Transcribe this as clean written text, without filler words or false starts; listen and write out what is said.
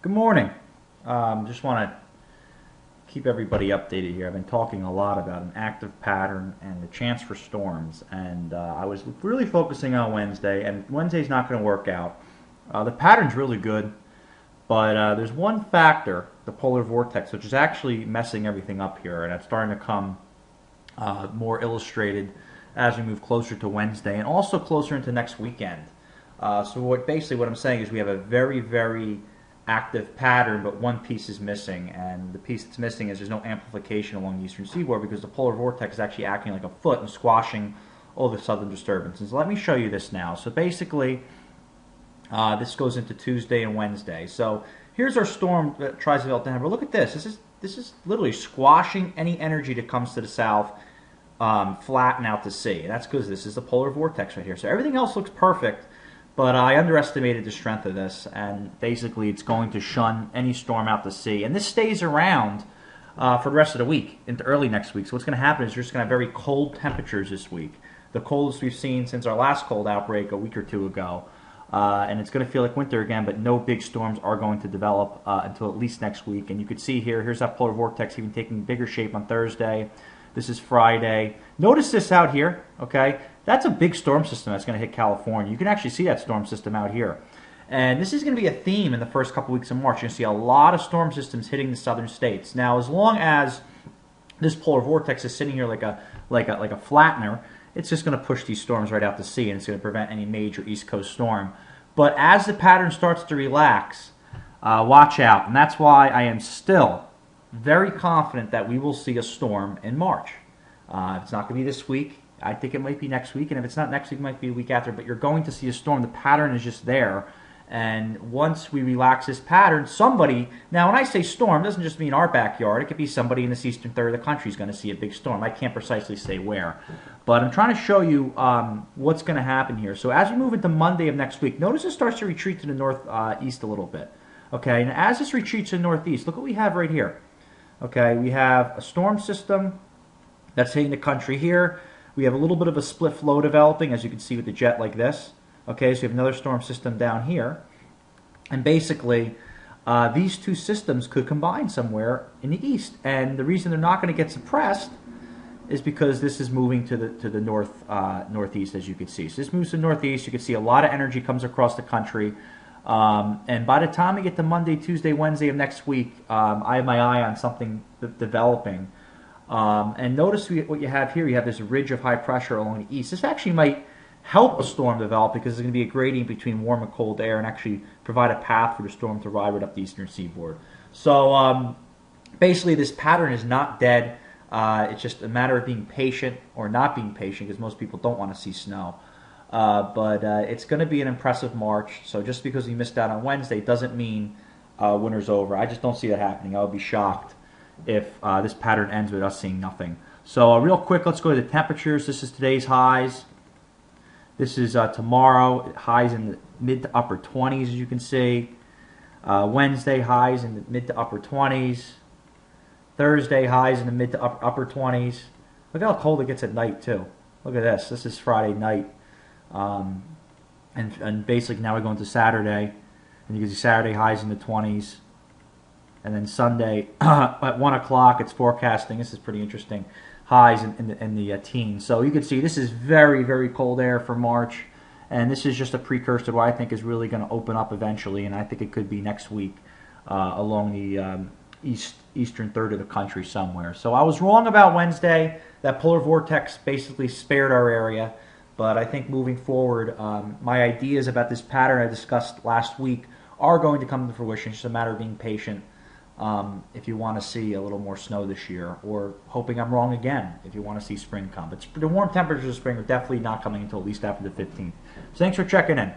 Good morning. Just want to keep everybody updated here. I've been talking a lot about an active pattern and the chance for storms, and I was really focusing on Wednesday, and Wednesday's not going to work out. The pattern's really good, but there's one factor, the polar vortex, which is actually messing everything up here, and it's starting to come more illustrated as we move closer to Wednesday and also closer into next weekend. Basically what I'm saying is we have a very active pattern, but one piece is missing, and the piece that's missing is there's no amplification along the eastern seaboard because the polar vortex is actually acting like a foot and squashing all the southern disturbances. Let me show you this now. So basically, this goes into Tuesday and Wednesday. So here's our storm that tries to develop down here. But look at this. This is literally squashing any energy that comes to the south, flatten out to sea. And that's because this is the polar vortex right here. So everything else looks perfect. But I underestimated the strength of this, and basically it's going to shun any storm out to sea. And this stays around for the rest of the week into early next week. So what's going to happen is you're just going to have very cold temperatures this week. The coldest we've seen since our last cold outbreak a week or two ago. And it's going to feel like winter again, but no big storms are going to develop until at least next week. And you can see here's that polar vortex even taking bigger shape on Thursday. This is Friday. Notice this out here, okay? That's a big storm system that's going to hit California. You can actually see that storm system out here. And this is going to be a theme in the first couple weeks of March. You're going to see a lot of storm systems hitting the southern states. Now, as long as this polar vortex is sitting here like a flattener, it's just going to push these storms right out to sea, and it's going to prevent any major East Coast storm. But as the pattern starts to relax, watch out. And that's why I am still very confident that we will see a storm in March. It's not going to be this week. I think it might be next week, and if it's not next week, it might be a week after, but you're going to see a storm. The pattern is just there, and once we relax this pattern, somebody, now when I say storm, it doesn't just mean our backyard. It could be somebody in this eastern third of the country is going to see a big storm. I can't precisely say where, but I'm trying to show you what's going to happen here. So as we move into Monday of next week, notice it starts to retreat to the northeast a little bit. Okay, and as this retreats to the northeast, look what we have right here. Okay, we have a storm system that's hitting the country here. We have a little bit of a split flow developing, as you can see with the jet like this. Okay, so we have another storm system down here. And basically, these two systems could combine somewhere in the east. And the reason they're not going to get suppressed is because this is moving to the northeast, as you can see. So this moves to the northeast. You can see a lot of energy comes across the country. And by the time we get to Monday, Tuesday, Wednesday of next week, I have my eye on something developing. And notice what you have here. You have this ridge of high pressure along the east. This actually might help a storm develop because there's going to be a gradient between warm and cold air and actually provide a path for the storm to ride right up the eastern seaboard. So basically this pattern is not dead. It's just a matter of being patient or not being patient because most people don't want to see snow. But it's going to be an impressive March. So just because we missed out on Wednesday doesn't mean winter's over. I just don't see that happening. I would be shocked if this pattern ends with us seeing nothing. So real quick, let's go to the temperatures. This is today's highs. This is tomorrow, highs in the mid to upper 20s, as you can see. Wednesday, highs in the mid to upper 20s. Thursday, highs in the mid to upper 20s. Look how cold it gets at night, too. Look at this. This is Friday night. And basically now we're going to Saturday. And you can see Saturday highs in the 20s. And then Sunday at 1 o'clock, it's forecasting. This is pretty interesting. Highs in the teens. So you can see this is very cold air for March. And this is just a precursor to what I think is really going to open up eventually. And I think it could be next week along the eastern third of the country somewhere. So I was wrong about Wednesday. That polar vortex basically spared our area. But I think moving forward, my ideas about this pattern I discussed last week are going to come to fruition. It's just a matter of being patient. If you want to see a little more snow this year, or hoping I'm wrong again if you want to see spring come. But the warm temperatures of spring are definitely not coming until at least after the 15th. So thanks for checking in.